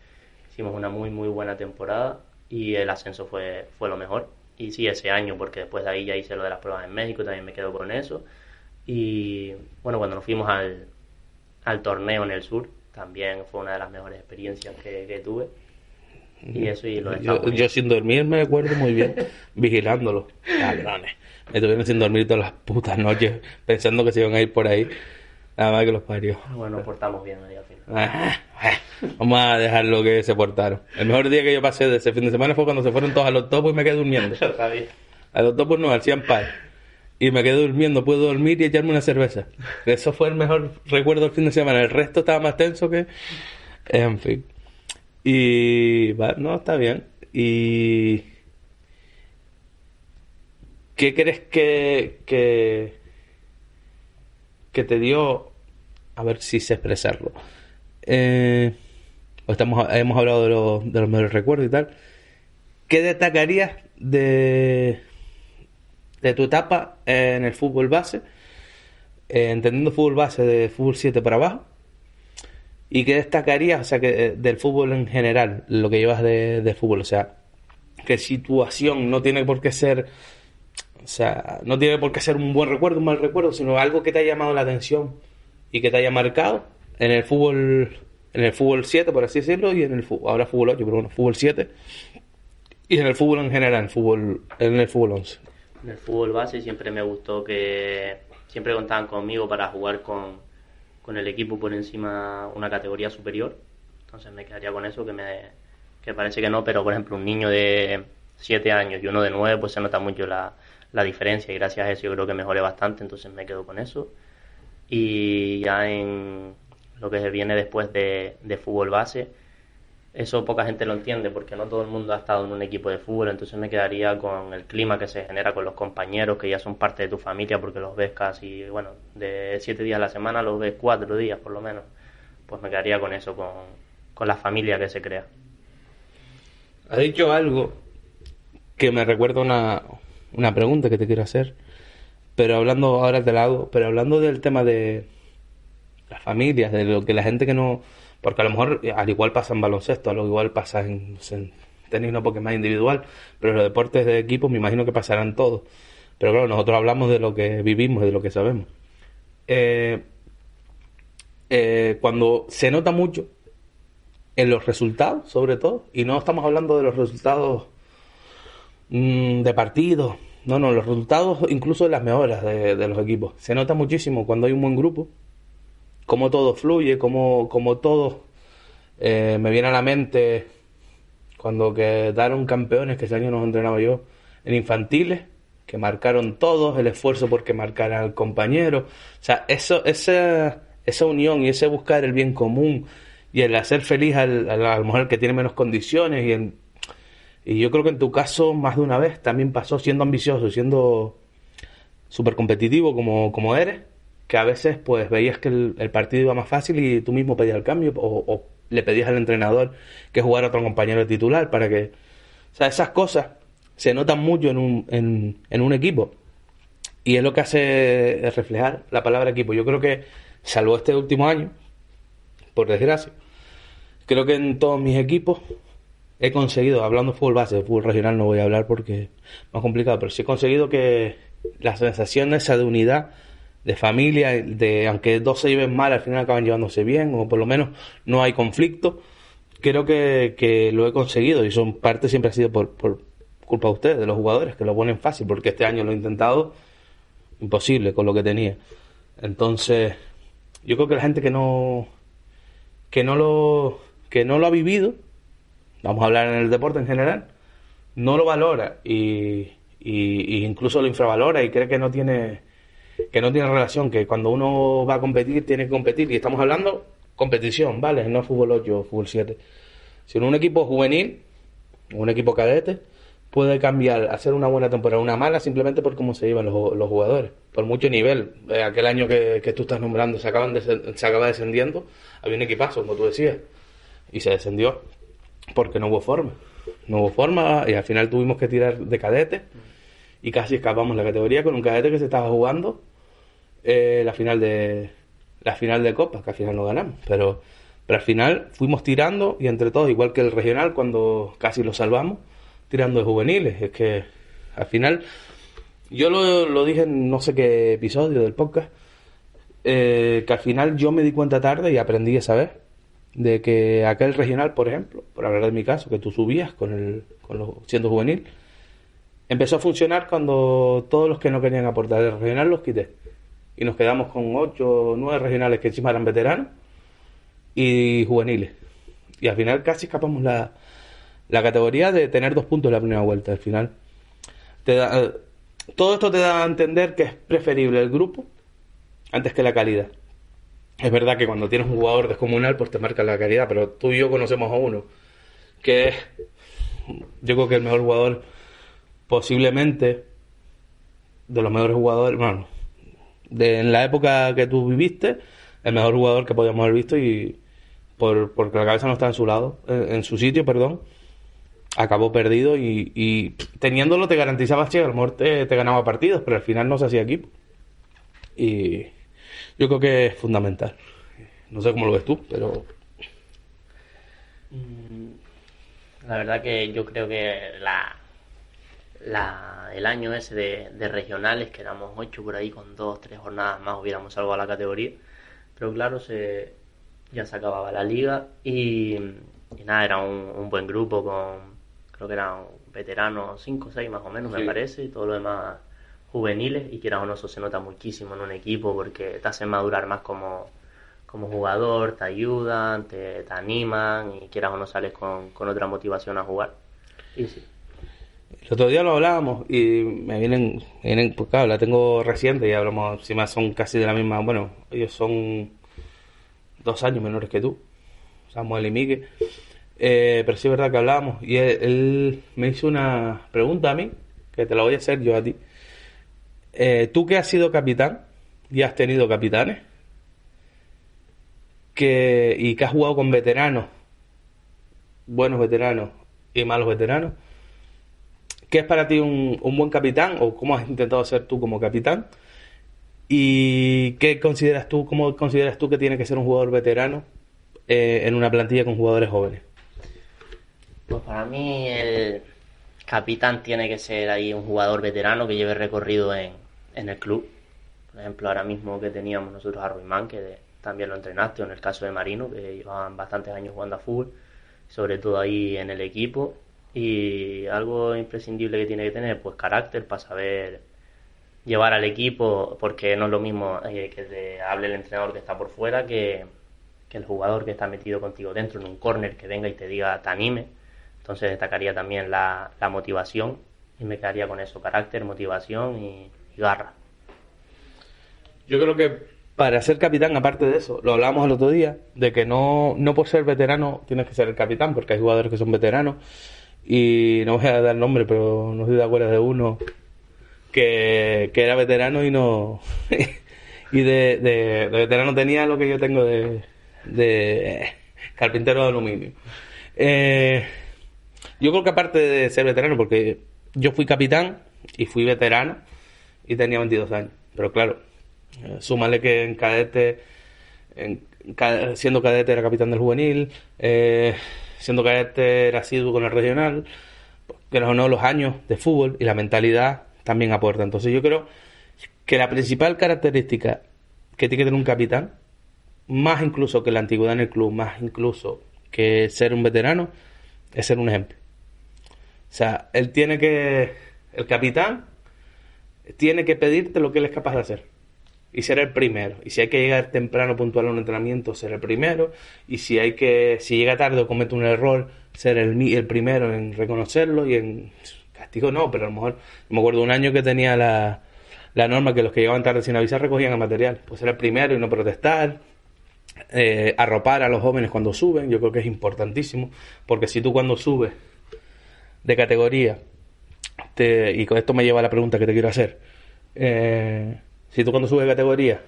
hicimos una muy muy buena temporada y el ascenso fue lo mejor. Y sí, ese año, porque después de ahí ya hice lo de las pruebas en México, también me quedo con eso. Y bueno, cuando nos fuimos al torneo en el sur, también fue una de las mejores experiencias que tuve. Y eso, y lo dejamos. Yo sin dormir me acuerdo muy bien, vigilándolo. Cabrones. Me tuvieron sin dormir todas las putas noches, pensando que se iban a ir por ahí. Nada más que los parió. Bueno, nos portamos bien ahí al final. Vamos a dejar lo que se portaron. El mejor día que yo pasé de ese fin de semana fue cuando se fueron todos a los topos y me quedé durmiendo. Lo sabía. A los topos no, al Cian Park. Y me quedé durmiendo, pude dormir y echarme una cerveza. Eso fue el mejor recuerdo del fin de semana. El resto estaba más tenso que... En fin. Y... no, está bien. Y... ¿Qué crees que te dio? A ver si sé expresarlo. Hemos hablado de los mejores recuerdos y tal. ¿Qué destacarías de tu etapa en el fútbol base? Entendiendo fútbol base de fútbol 7 para abajo. ¿Y qué destacarías, o sea, del fútbol en general, lo que llevas de fútbol? O sea, ¿qué situación no tiene por qué ser... O sea, no tiene por qué ser un buen recuerdo, un mal recuerdo, sino algo que te haya llamado la atención y que te haya marcado en el fútbol 7, por así decirlo, y ahora fútbol 8, pero bueno, fútbol 7, y en el fútbol en general, en el fútbol 11. En el fútbol base siempre me gustó que siempre contaban conmigo para jugar con el equipo por encima una categoría superior. Entonces me quedaría con eso, que parece que no, pero por ejemplo un niño de 7 años y uno de 9, pues se nota mucho la diferencia, y gracias a eso yo creo que mejoré bastante, entonces me quedo con eso. Y ya en lo que viene después de fútbol base, eso poca gente lo entiende porque no todo el mundo ha estado en un equipo de fútbol, entonces me quedaría con el clima que se genera con los compañeros, que ya son parte de tu familia porque los ves casi, bueno, de 7 días a la semana los ves 4 días por lo menos. Pues me quedaría con eso, con la familia que se crea. Has dicho algo que me recuerda una pregunta que te quiero hacer, pero ahora te la hago, pero hablando del tema de las familias, de lo que la gente que no... Porque a lo mejor, al igual pasa en baloncesto, a lo igual pasa en tenis, no, porque es más individual, pero los deportes de equipo me imagino que pasarán todos. Pero claro, nosotros hablamos de lo que vivimos, de lo que sabemos. Cuando se nota mucho en los resultados, sobre todo, y no estamos hablando de los resultados de partidos, no, los resultados incluso de las mejoras de los equipos. Se nota muchísimo cuando hay un buen grupo, cómo todo fluye, cómo todo... me viene a la mente cuando quedaron campeones, que ese año nos entrenaba yo, en infantiles, que marcaron todos, el esfuerzo por que marcara al compañero. O sea, esa unión y ese buscar el bien común y el hacer feliz a la mujer que tiene menos condiciones. Y yo creo que en tu caso, más de una vez, también pasó siendo ambicioso, siendo súper competitivo como eres, que a veces pues veías que el partido iba más fácil y tú mismo pedías el cambio o le pedías al entrenador que jugara otro compañero de titular para que... O sea, esas cosas se notan mucho en un equipo y es lo que hace reflejar la palabra equipo. Yo creo que, salvo este último año, por desgracia, creo que en todos mis equipos he conseguido, hablando de fútbol base, de fútbol regional no voy a hablar porque es más complicado, pero sí he conseguido que la sensación esa de unidad, de familia, de aunque dos se lleven mal, al final acaban llevándose bien, o por lo menos no hay conflicto. Creo que lo he conseguido y son parte siempre ha sido por culpa de ustedes, de los jugadores, que lo ponen fácil, porque este año lo he intentado imposible con lo que tenía. Entonces, yo creo que la gente que no lo ha vivido, vamos a hablar en el deporte en general, no lo valora y incluso lo infravalora y cree que no tiene relación, que cuando uno va a competir tiene que competir, y estamos hablando competición, ¿vale? No fútbol 8 o fútbol 7. Si en un equipo juvenil o un equipo cadete puede cambiar, hacer una buena temporada, una mala, simplemente por cómo se llevan los jugadores, por mucho nivel. Aquel año que tú estás nombrando se acaba descendiendo, había un equipazo, como tú decías, y se descendió porque no hubo forma y al final tuvimos que tirar de cadete y casi escapamos la categoría con un cadete que se estaba jugando la final de Copa, que al final no ganamos, pero al final fuimos tirando y entre todos, igual que el regional cuando casi lo salvamos, tirando de juveniles. Es que al final Yo lo dije en no sé qué episodio del podcast, que al final yo me di cuenta tarde y aprendí esa vez de que aquel regional, por ejemplo, por hablar de mi caso, que tú subías siendo juvenil, empezó a funcionar cuando todos los que no querían aportar el regional los quité. Y nos quedamos con 8 o 9 regionales que encima eran veteranos y juveniles. Y al final casi escapamos la categoría de tener 2 puntos en la primera vuelta. Al final todo esto te da a entender que es preferible el grupo antes que la calidad. Es verdad que cuando tienes un jugador descomunal pues te marca la calidad, pero tú y yo conocemos a uno que es, yo creo que el mejor jugador posiblemente de los mejores jugadores, bueno, en la época que tú viviste, el mejor jugador que podíamos haber visto, y porque la cabeza no está en su lado, en su sitio, perdón, acabó perdido y teniéndolo te garantizabas que a lo mejor te ganaba partidos, pero al final no se hacía equipo. Y yo creo que es fundamental. No sé cómo lo ves tú, pero La verdad que yo creo que el año ese de regionales, que éramos 8 por ahí, con 2-3 jornadas más hubiéramos salvado a la categoría, pero claro, ya se acababa la liga y nada, era un buen grupo creo que eran veteranos 5 o 6 más o menos, sí, me parece, y todo lo demás juveniles, y quieras o no, eso se nota muchísimo en un equipo porque te hacen madurar más como jugador, te ayudan, te animan, y quieras o no sales con otra motivación a jugar. Y sí. El otro día lo hablábamos y me vienen pues claro, la tengo reciente y hablamos, encima son casi de la misma, bueno, ellos son 2 años menores que tú, Samuel y Miguel, pero sí es verdad que hablábamos y él me hizo una pregunta a mí, que te la voy a hacer yo a ti. Tú que has sido capitán y has tenido capitanes y que has jugado con veteranos, buenos veteranos y malos veteranos, ¿qué es para ti un buen capitán, o cómo has intentado ser tú como capitán? ¿Y cómo consideras tú que tiene que ser un jugador veterano en una plantilla con jugadores jóvenes? Pues para mí el capitán tiene que ser ahí un jugador veterano que lleve recorrido en el club. Por ejemplo, ahora mismo que teníamos nosotros a Ruimán, que también lo entrenaste, o en el caso de Marino, que llevaban bastantes años jugando a fútbol, sobre todo ahí en el equipo. Y algo imprescindible que tiene que tener, pues carácter, para saber llevar al equipo, porque no es lo mismo que te hable el entrenador que está por fuera que el jugador que está metido contigo dentro en un córner, que venga y te diga, te anime. Entonces destacaría también la motivación, y me quedaría con eso: carácter, motivación y garra. Yo creo que para ser capitán, aparte de eso, lo hablábamos el otro día, de que no por ser veterano tienes que ser el capitán, porque hay jugadores que son veteranos, y no voy a dar nombre, pero no sé si te acuerdas de uno que era veterano y no y de veterano tenía lo que yo tengo de carpintero de aluminio. Yo creo que aparte de ser veterano, porque yo fui capitán y fui veterano y tenía 22 años, pero claro, súmale que en cadete, siendo cadete era capitán del juvenil, siendo cadete era asiduo con el regional, que no, los años de fútbol y la mentalidad también aporta. Entonces yo creo que la principal característica que tiene que tener un capitán, más incluso que la antigüedad en el club, más incluso que ser un veterano, es ser un ejemplo. O sea, el capitán tiene que pedirte lo que él es capaz de hacer y ser el primero. Y si hay que llegar temprano, puntual a un entrenamiento, ser el primero. Y si llega tarde o comete un error, ser el primero en reconocerlo, y en castigo no, pero a lo mejor me acuerdo un año que tenía la norma que los que llegaban tarde sin avisar recogían el material. Pues ser el primero y no protestar, arropar a los jóvenes cuando suben. Yo creo que es importantísimo, porque si tú cuando subes de categoría, y con esto me lleva a la pregunta que te quiero hacer, si tú cuando subes de categoría,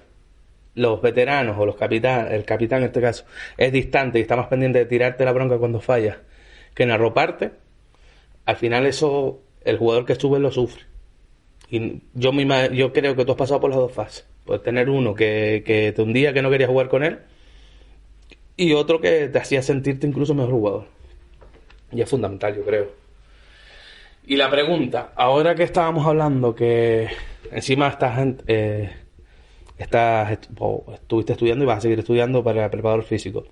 los veteranos o el capitán en este caso, es distante y está más pendiente de tirarte la bronca cuando fallas que en arroparte, al final eso el jugador que sube lo sufre. Y yo creo que tú has pasado por las dos fases. Puedes tener uno que te hundía, que no querías jugar con él, y otro que te hacía sentirte incluso mejor jugador. Y es fundamental, yo creo. Y la pregunta, ahora que estábamos hablando que encima estuviste estudiando y vas a seguir estudiando para preparador físico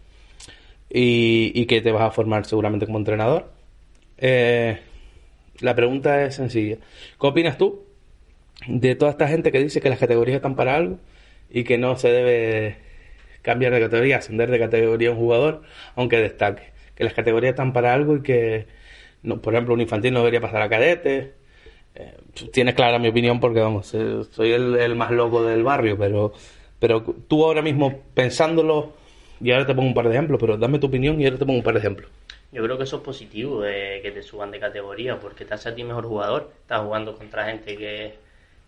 y que te vas a formar seguramente como entrenador, la pregunta es sencilla. ¿Qué opinas tú de toda esta gente que dice que las categorías están para algo y que no se debe cambiar de categoría, ascender de categoría a un jugador aunque destaque? Que las categorías están para algo y que, no, por ejemplo, un infantil no debería pasar a cadete. Tienes clara mi opinión porque, vamos, soy el más loco del barrio, pero tú ahora mismo pensándolo, y ahora te pongo un par de ejemplos, pero dame tu opinión y ahora te pongo un par de ejemplos. Yo creo que eso es positivo, que te suban de categoría, porque te hace a ti mejor jugador. Estás jugando contra gente que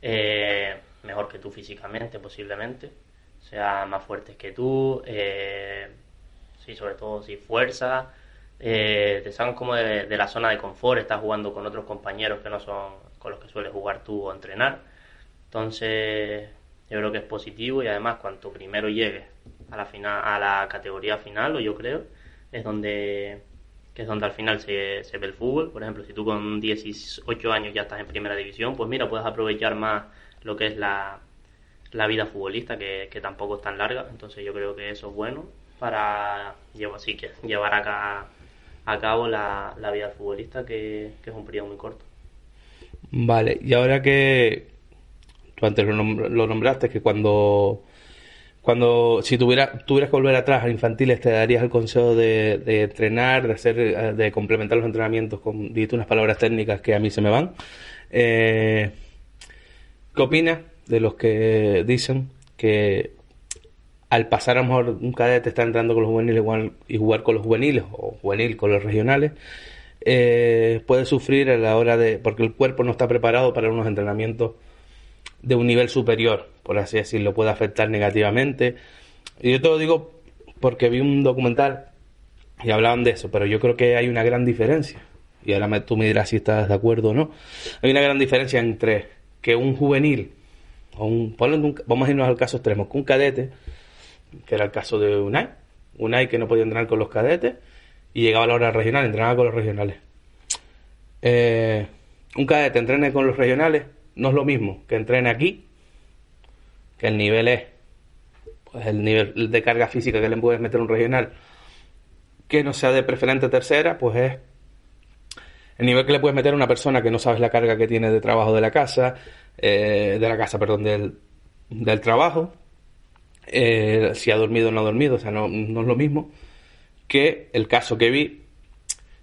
es mejor que tú físicamente, posiblemente, sea más fuertes que tú, sí, sobre todo si fuerza, te sacan como de la zona de confort, estás jugando con otros compañeros que no son con los que sueles jugar tú o entrenar. Entonces yo creo que es positivo, y además cuanto primero llegues a la categoría final, o yo creo, es donde al final se ve el fútbol. Por ejemplo, si tú con 18 años ya estás en primera división, pues mira, puedes aprovechar más lo que es la vida futbolista, que tampoco es tan larga. Entonces yo creo que eso es bueno para llevar a cabo la vida futbolista, que es un periodo muy corto. Vale, y ahora que tú antes lo nombraste, que cuando si tuvieras que volver atrás a infantiles, te darías el consejo de entrenar, de complementar los entrenamientos con, dijiste unas palabras técnicas que a mí se me van. ¿Qué opinas de los que dicen que al pasar a lo mejor un cadete está entrando con los juveniles y jugar con los juveniles, o juvenil con los regionales, puede sufrir a la hora porque el cuerpo no está preparado para unos entrenamientos de un nivel superior, por así decirlo, puede afectar negativamente? Y yo te lo digo porque vi un documental y hablaban de eso, pero yo creo que hay una gran diferencia, y ahora tú me dirás si estás de acuerdo o no. Hay una gran diferencia entre que un juvenil, vamos a irnos al caso extremo, que un cadete, que era el caso de Unai que no podía entrenar con los cadetes y llegaba a la hora regional, entrenaba con los regionales. Un cadete entrene con los regionales no es lo mismo que entrene aquí, que el nivel es pues el nivel de carga física que le puedes meter a un regional, que no sea de preferente tercera, pues es el nivel que le puedes meter a una persona que no sabes la carga que tiene de trabajo del trabajo, si ha dormido o no ha dormido. O sea, no es lo mismo que el caso que vi,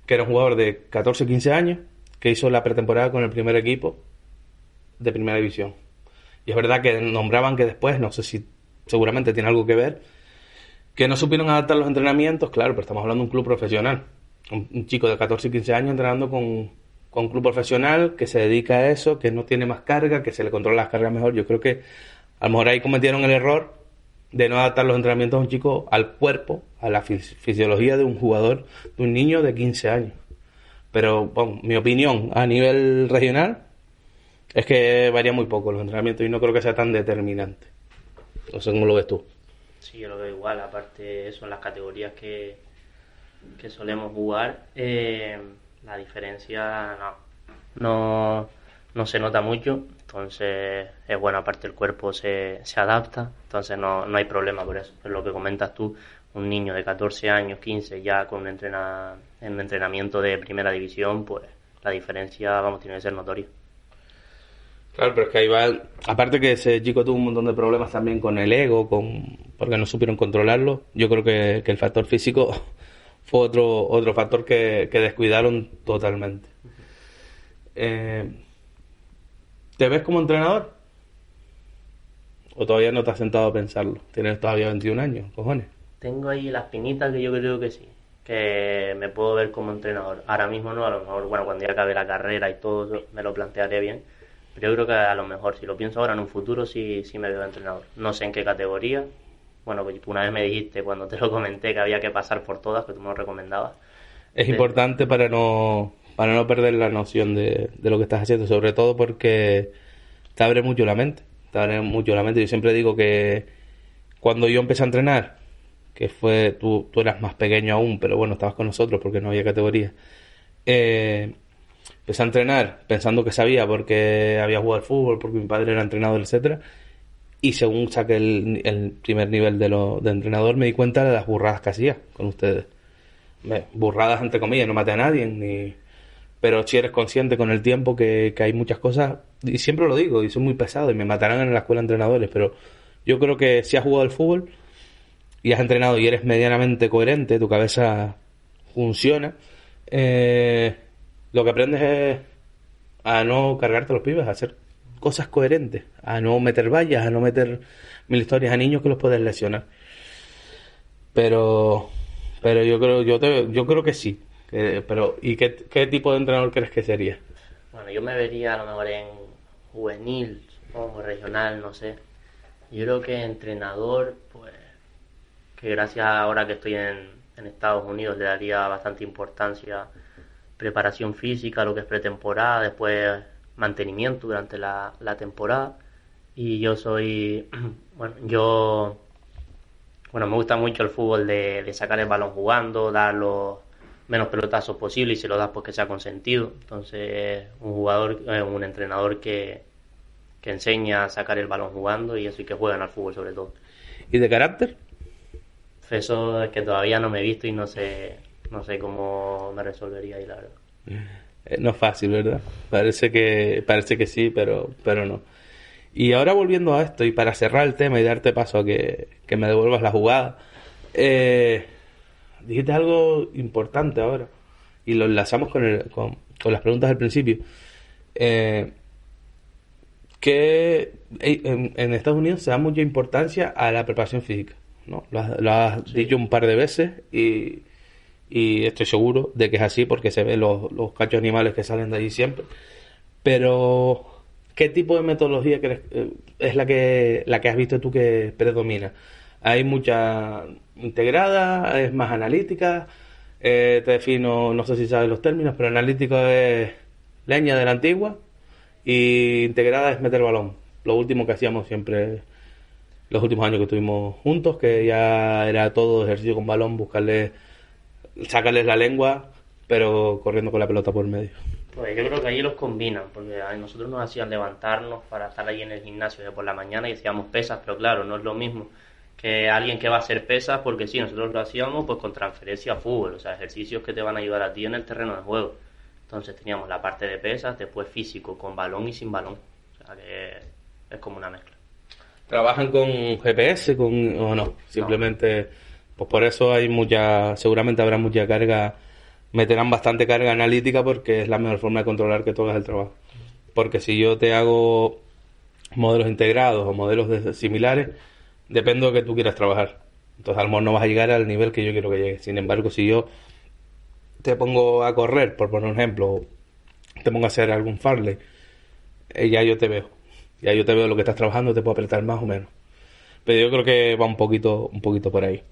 que era un jugador de 14 15 años que hizo la pretemporada con el primer equipo de primera división. Y es verdad que nombraban que después, no sé si seguramente tiene algo que ver, que no supieron adaptar los entrenamientos. Claro, pero estamos hablando de un club profesional, un chico de 14 y 15 años entrenando con un club profesional que se dedica a eso, que no tiene más carga, que se le controla las cargas mejor. Yo creo que a lo mejor ahí cometieron el error de no adaptar los entrenamientos a un chico, al cuerpo, a la fisiología de un jugador, de un niño de 15 años. Pero bueno, mi opinión a nivel regional es que varía muy poco los entrenamientos y no creo que sea tan determinante. No sé cómo lo ves tú. Sí, yo lo veo igual. Aparte, eso en las categorías que solemos jugar, la diferencia no se nota mucho. Entonces es bueno, aparte el cuerpo se adapta, entonces no hay problema por eso. Es lo que comentas tú, un niño de 14 años, 15, ya con un entrenamiento de primera división, pues la diferencia, tiene que ser notoria. Claro, pero es que ahí va, aparte que ese chico tuvo un montón de problemas también con el ego, porque no supieron controlarlo. Yo creo que el factor físico fue otro factor que descuidaron totalmente. ¿Te ves como entrenador? ¿O todavía no te has sentado a pensarlo? Tienes todavía 21 años, cojones. Tengo ahí la espinita que yo creo que sí, que me puedo ver como entrenador. Ahora mismo no, a lo mejor, cuando ya acabe la carrera y todo, me lo plantearé bien. Pero yo creo que a lo mejor, si lo pienso ahora, en un futuro sí me veo entrenador. No sé en qué categoría. Pues una vez me dijiste, cuando te lo comenté, que había que pasar por todas, que tú me lo recomendabas. Es importante para no perder la noción de lo que estás haciendo, sobre todo porque te abre mucho la mente. Yo siempre digo que cuando yo empecé a entrenar, que fue, tú eras más pequeño aún, pero bueno, estabas con nosotros porque no había categoría. Empecé a entrenar pensando que sabía porque había jugado al fútbol, porque mi padre era entrenador, etcétera. Y según saqué el primer nivel de entrenador, me di cuenta de las burradas que hacía con ustedes. Burradas entre comillas, no maté a nadie, pero si eres consciente con el tiempo que hay muchas cosas, y siempre lo digo, y soy muy pesado, y me matarán en la escuela de entrenadores, pero yo creo que si has jugado al fútbol y has entrenado y eres medianamente coherente, tu cabeza funciona, lo que aprendes es a no cargarte los pibes, a hacer cosas coherentes, a no meter vallas, a no meter mil historias a niños que los puedes lesionar. Pero yo creo que sí. ¿Y qué tipo de entrenador crees que sería? Bueno, yo me vería a lo mejor en juvenil, supongo, regional, no sé. Yo creo que entrenador, pues, que gracias ahora que estoy en Estados Unidos le daría bastante importancia, preparación física, lo que es pretemporada, después mantenimiento durante la temporada. Y yo soy, me gusta mucho el fútbol de sacar el balón jugando, dar los menos pelotazos posible y si lo das pues que sea consentido. Entonces un entrenador que enseña a sacar el balón jugando y eso, y que juegan al fútbol sobre todo. ¿Y de carácter? Eso es que todavía no me he visto y no sé cómo me resolvería ahí, la verdad. No es fácil, ¿verdad? Parece que sí, pero no. Y ahora volviendo a esto, y para cerrar el tema y darte paso a que me devuelvas la jugada, dijiste algo importante ahora, y lo enlazamos con las preguntas del principio, que en Estados Unidos se da mucha importancia a la preparación física, ¿no? Lo has dicho un par de veces, y estoy seguro de que es así porque se ven los cachos animales que salen de ahí siempre. Pero ¿qué tipo de metodología crees es la que has visto tú que predomina? Hay mucha integrada, es más analítica, te defino, no sé si sabes los términos, pero analítica es leña de la antigua y integrada es meter balón. Lo último que hacíamos siempre, los últimos años que estuvimos juntos, que ya era todo ejercicio con balón, sacarles la lengua, pero corriendo con la pelota por medio. Pues yo creo que allí los combinan, porque a nosotros nos hacían levantarnos para estar ahí en el gimnasio de por la mañana y hacíamos pesas, pero claro, no es lo mismo que alguien que va a hacer pesas, porque sí, nosotros lo hacíamos pues con transferencia a fútbol, o sea, ejercicios que te van a ayudar a ti en el terreno de juego. Entonces teníamos la parte de pesas, después físico, con balón y sin balón, o sea que es como una mezcla. ¿Trabajan con GPS o no? Simplemente, no. Pues por eso seguramente habrá mucha carga, meterán bastante carga analítica porque es la mejor forma de controlar que tú hagas el trabajo. Porque si yo te hago modelos integrados o modelos similares, depende de lo que tú quieras trabajar. Entonces a lo mejor no vas a llegar al nivel que yo quiero que llegue. Sin embargo, si yo te pongo a correr, por poner un ejemplo, te pongo a hacer algún farley, ya yo te veo. Ya yo te veo lo que estás trabajando, te puedo apretar más o menos. Pero yo creo que va un poquito por ahí.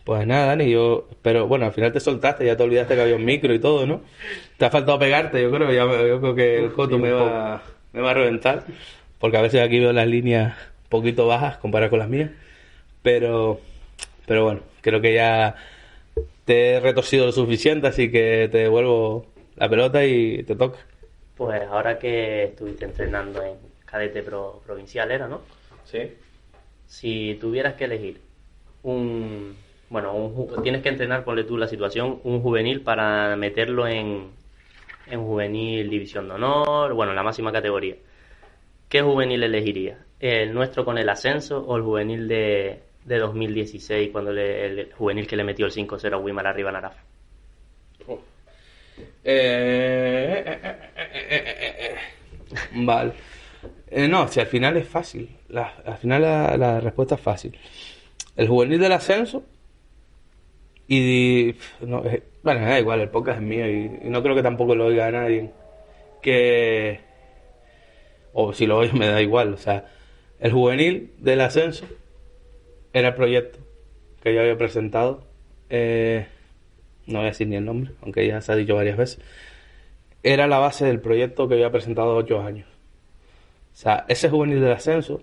Pues nada, Dani, pero bueno, al final te soltaste, ya te olvidaste que había un micro y todo, ¿no? Te ha faltado pegarte, yo creo que el coto me va a reventar, porque a veces aquí veo las líneas un poquito bajas comparadas con las mías, pero bueno, creo que ya te he retorcido lo suficiente, así que te devuelvo la pelota y te toca. Pues ahora que estuviste entrenando en cadete provincial, ¿era, no? Sí. Si tuvieras que elegir tienes que entrenar, ponle tú la situación, un juvenil para meterlo en juvenil división de honor, bueno, la máxima categoría. ¿Qué juvenil elegirías? ¿El nuestro con el ascenso o el juvenil de 2016, cuando el juvenil que le metió el 5-0 a Wimar arriba en Araf? Vale. No, si al final es fácil. Al final la respuesta es fácil. El juvenil del ascenso me da igual, el podcast es mío y no creo que tampoco lo oiga a nadie. O si lo oigo me da igual. O sea, el juvenil del ascenso era el proyecto que yo había presentado. No voy a decir ni el nombre, aunque ya se ha dicho varias veces. Era la base del proyecto que había presentado 8 años. O sea, ese juvenil del ascenso,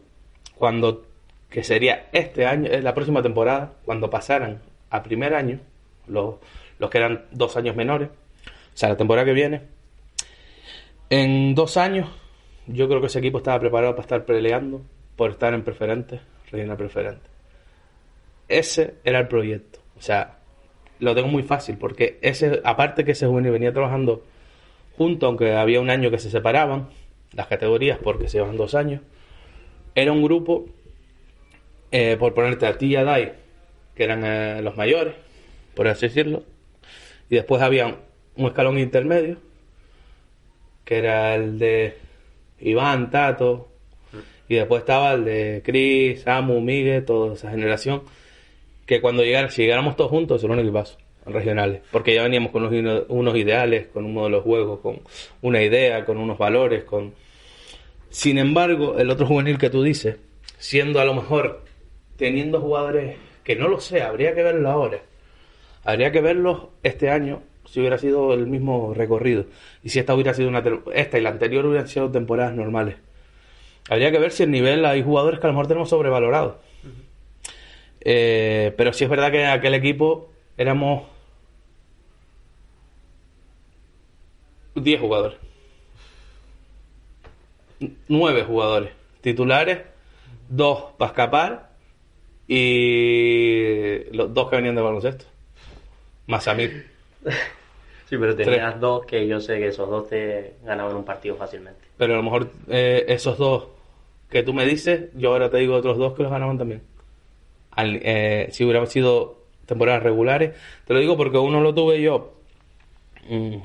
que sería este año, la próxima temporada, cuando pasaran a primer año, los que eran 2 años menores, o sea, la temporada que viene, En 2 años, yo creo que ese equipo estaba preparado para estar peleando por estar en preferente, regional preferente. Ese era el proyecto. O sea, lo tengo muy fácil, porque aparte que ese juvenil venía trabajando junto, aunque había un año que se separaban las categorías porque se llevan 2 años, era un grupo, por ponerte a ti y a Dai, que eran los mayores, por así decirlo, y después había un escalón intermedio, que era el de Iván, Tato, y después estaba el de Chris, Samu, Miguel, toda esa generación, que cuando si llegáramos todos juntos, era un equipazo, en regionales, porque ya veníamos con unos ideales, con un modelo de juego, con una idea, con unos valores, Sin embargo, el otro juvenil que tú dices, siendo a lo mejor, teniendo jugadores, que no lo sé, habría que verlo ahora, habría que verlos este año, si hubiera sido el mismo recorrido, y si esta hubiera sido esta y la anterior hubieran sido temporadas normales. Habría que ver si el nivel, hay jugadores que a lo mejor tenemos sobrevalorados. Pero sí es verdad que en aquel equipo éramos 10 jugadores. 9 jugadores. Titulares, 2 para escapar y los 2 que venían de baloncesto. Más a mí. Sí, pero tenías 2 que yo sé que esos 2 te ganaban un partido fácilmente. Pero a lo mejor esos 2 que tú me dices, yo ahora te digo otros 2 que los ganaban también. Si hubieran sido temporadas regulares, te lo digo porque uno lo tuve yo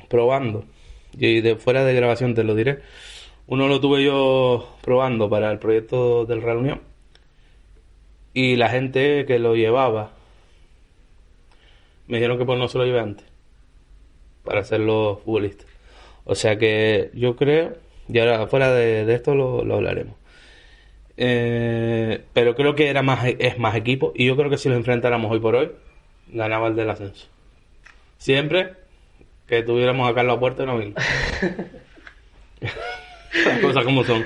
probando, y de fuera de grabación te lo diré. Uno lo tuve yo probando para el proyecto del Real Unión, y la gente que lo llevaba me dijeron que pues no se lo llevé antes para hacerlo futbolista. O sea que yo creo, y ahora fuera de esto lo hablaremos, pero creo que es más equipo, y yo creo que si los enfrentáramos hoy por hoy ganaba el del ascenso, siempre que tuviéramos a Carlos Puerto y no Mil. Las cosas como son,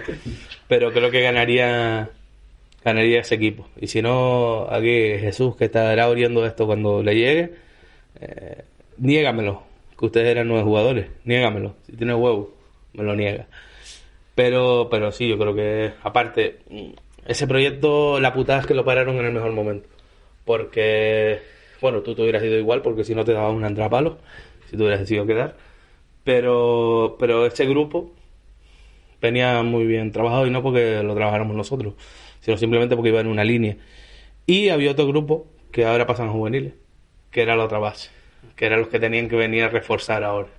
pero creo que ganaría ese equipo. Y si no, aquí Jesús, que estará oriendo esto cuando le llegue, niégamelo, que ustedes eran 9 jugadores, niégamelo, si tiene huevo me lo niega. Pero sí, yo creo que, aparte, ese proyecto, la putada es que lo pararon en el mejor momento. Porque, bueno, tú te hubieras ido igual, porque si no te daban un antrapalo, si te hubieras decidido quedar. Pero ese grupo venía muy bien trabajado, y no porque lo trabajáramos nosotros, sino simplemente porque iba en una línea. Y había otro grupo que ahora pasan a juveniles, que era la otra base, que eran los que tenían que venir a reforzar ahora.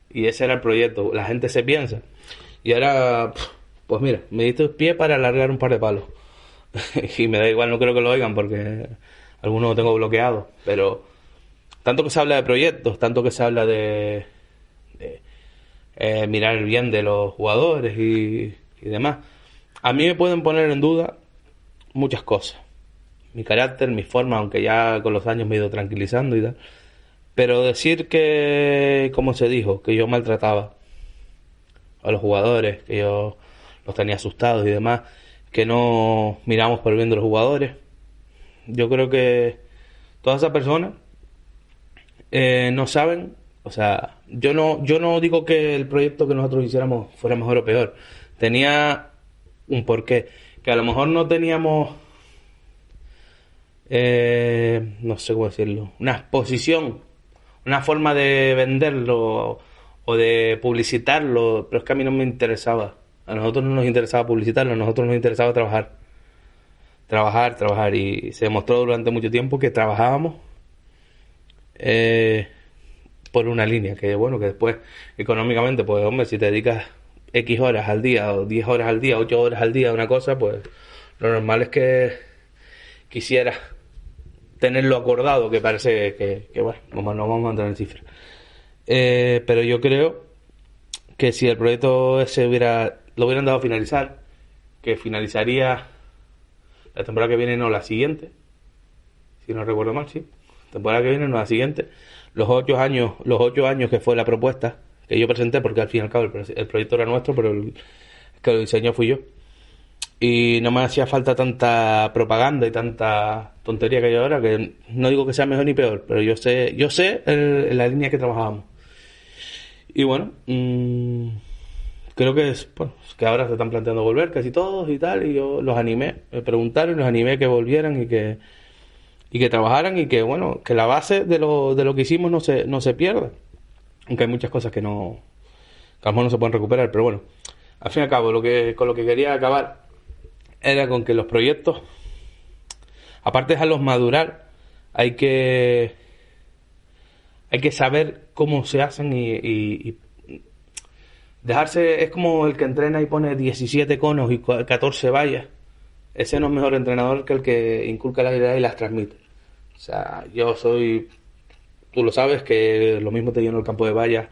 Y ese era el proyecto. La gente se piensa. Y ahora, pues mira, me diste pie para alargar un par de palos. Y me da igual, no creo que lo oigan porque algunos lo tengo bloqueado. Pero tanto que se habla de proyectos, tanto que se habla de mirar el bien de los jugadores y demás, a mí me pueden poner en duda muchas cosas. Mi carácter, mi forma, aunque ya con los años me he ido tranquilizando y tal. Pero decir que, como se dijo, que yo maltrataba a los jugadores, que yo los tenía asustados y demás, que no miramos por el bien de los jugadores, yo creo que todas esas personas no saben. O sea, yo no digo que el proyecto que nosotros hiciéramos fuera mejor o peor. Tenía un porqué, que a lo mejor no teníamos, no sé cómo decirlo, una exposición, una forma de venderlo o de publicitarlo, pero es que a mí no me interesaba. A nosotros no nos interesaba publicitarlo, a nosotros nos interesaba trabajar, y se demostró durante mucho tiempo que trabajábamos por una línea, que bueno, que después económicamente, pues hombre, si te dedicas X horas al día, o 10 horas al día, 8 horas al día a una cosa, pues lo normal es que quisieras tenerlo acordado, que parece que bueno, no vamos a entrar en cifras. Pero yo creo que si el proyecto ese lo hubieran dado a finalizar, que finalizaría la temporada que viene, no la siguiente, si no recuerdo mal, sí, temporada que viene, no la siguiente, los 8 años que fue la propuesta que yo presenté, porque al fin y al cabo el proyecto era nuestro, pero el que lo diseñó fui yo, y no me hacía falta tanta propaganda y tanta tontería que hay ahora, que no digo que sea mejor ni peor, pero yo sé la línea que trabajábamos. Y bueno, creo que que ahora se están planteando volver casi todos y tal, y yo los animé, me preguntaron y los animé que volvieran y que trabajaran, y que bueno, que la base de lo que hicimos no se pierda, aunque hay muchas cosas que a lo mejor no se pueden recuperar, pero bueno, al fin y al cabo con lo que quería acabar era con que los proyectos, aparte de dejarlos madurar, hay que saber cómo se hacen y dejarse. Es como el que entrena y pone 17 conos y 14 vallas. Ese no es mejor entrenador que el que inculca las ideas y las transmite. O sea, tú lo sabes, que lo mismo te lleno el campo de vallas,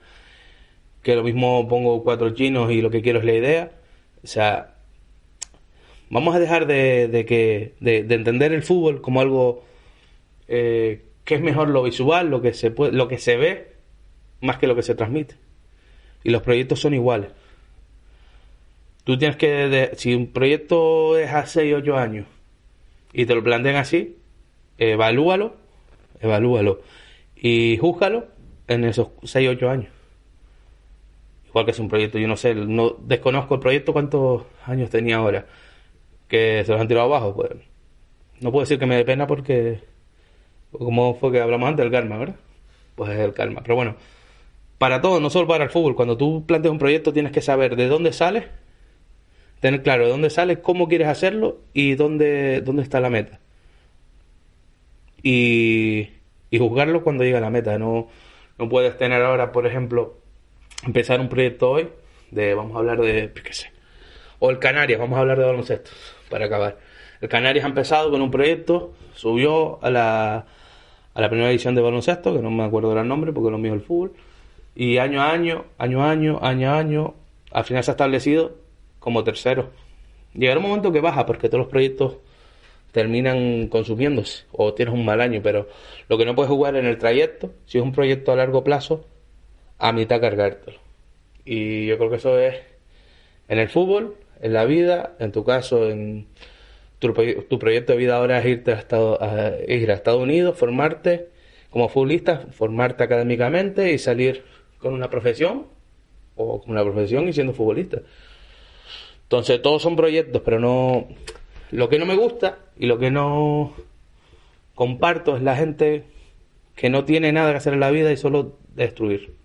que lo mismo pongo 4 chinos y lo que quiero es la idea. O sea, vamos a dejar de entender el fútbol como algo que es mejor lo visual, lo que se ve, más que lo que se transmite. Y los proyectos son iguales. Tú tienes si un proyecto es a 6 o 8 años y te lo plantean así, evalúalo y júzgalo en esos 6 o 8 años. Igual que es un proyecto, yo no sé, no desconozco el proyecto cuántos años tenía ahora, que se los han tirado abajo. Pues no puedo decir que me dé pena porque, como fue que hablamos antes, el karma, ¿verdad? Pues es el karma. Pero bueno, para todo, no solo para el fútbol, cuando tú planteas un proyecto tienes que saber de dónde sales, tener claro de dónde sales, cómo quieres hacerlo y dónde está la meta. Y juzgarlo cuando llega a la meta. No puedes tener ahora, por ejemplo, empezar un proyecto hoy vamos a hablar de, qué sé, o el Canarias, vamos a hablar de baloncesto para acabar. El Canarias ha empezado con un proyecto, subió a la primera edición de baloncesto, que no me acuerdo del nombre porque lo mío es el fútbol, y año a año, al final se ha establecido como tercero. Llegará un momento que baja porque todos los proyectos terminan consumiéndose o tienes un mal año, pero lo que no puedes jugar en el trayecto, si es un proyecto a largo plazo, a mitad cargártelo. Y yo creo que eso es en el fútbol, en la vida, en tu caso, en tu proyecto de vida ahora es ir a Estados Unidos, formarte como futbolista, formarte académicamente y salir con una profesión o con una profesión y siendo futbolista. Entonces todos son proyectos, pero no. Lo que no me gusta y lo que no comparto es la gente que no tiene nada que hacer en la vida y solo destruir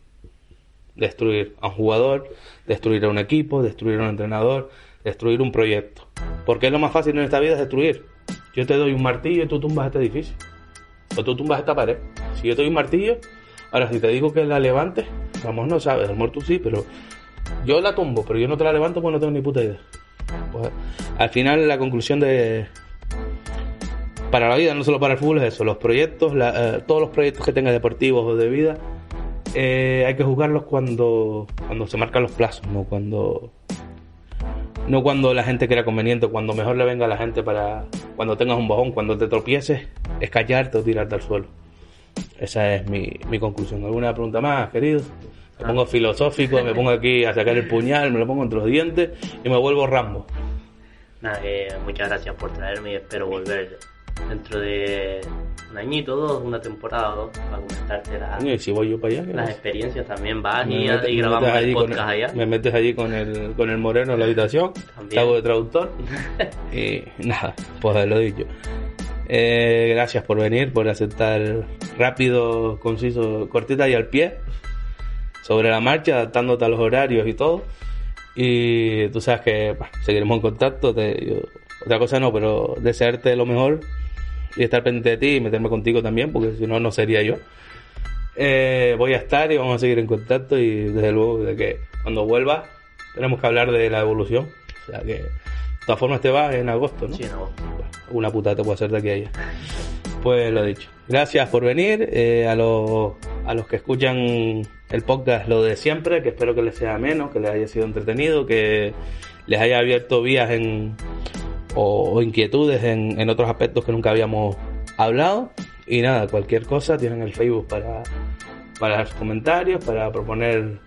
a un jugador, destruir a un equipo, destruir a un entrenador, destruir un proyecto, porque es lo más fácil en esta vida, es destruir. Yo te doy un martillo y tú tumbas este edificio, o tú tumbas esta pared. Si yo te doy un martillo, ahora si te digo que la levantes, vamos, no sabes, el muerto sí, pero yo la tumbo, pero yo no te la levanto porque no tengo ni puta idea. Pues, al final la conclusión para la vida, no solo para el fútbol, es eso: los proyectos, todos los proyectos que tengas deportivos o de vida, hay que jugarlos cuando se marcan los plazos, no cuando la gente crea conveniente, cuando mejor le venga a la gente, para cuando tengas un bajón, cuando te tropieces, es callarte o tirarte al suelo. Esa es mi conclusión. ¿Alguna pregunta más, querido? Me pongo filosófico, me pongo aquí a sacar el puñal, me lo pongo entre los dientes y me vuelvo Rambo. Nada, muchas gracias por traerme y espero volver dentro de un añito, 2, una temporada o 2, para comentarte y si voy yo para allá, las experiencias. También vas y grabamos el podcast allá. Me metes allí con el moreno en la habitación, te hago de traductor y nada, pues lo dicho. Gracias por venir, por aceptar rápido, conciso, cortita y al pie, sobre la marcha, adaptándote a los horarios y todo. Y tú sabes que seguiremos en contacto. Otra cosa no, pero desearte lo mejor y estar pendiente de ti y meterme contigo también, porque si no, no sería yo. Voy a estar y vamos a seguir en contacto, y desde luego de que cuando vuelvas tenemos que hablar de la evolución. O sea que de todas formas te vas en agosto, ¿no? Sí, en agosto. Una putada te puedo hacer de aquí a allá. Pues lo dicho, gracias por venir. A los que escuchan el podcast, lo de siempre, que espero que les sea ameno, que les haya sido entretenido, que les haya abierto vías o inquietudes en otros aspectos que nunca habíamos hablado. Y nada, cualquier cosa, tienen el Facebook para dejar sus comentarios, para proponer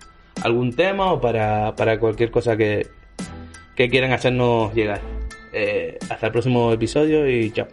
algún tema o para cualquier cosa que quieran hacernos llegar. Hasta el próximo episodio y chao.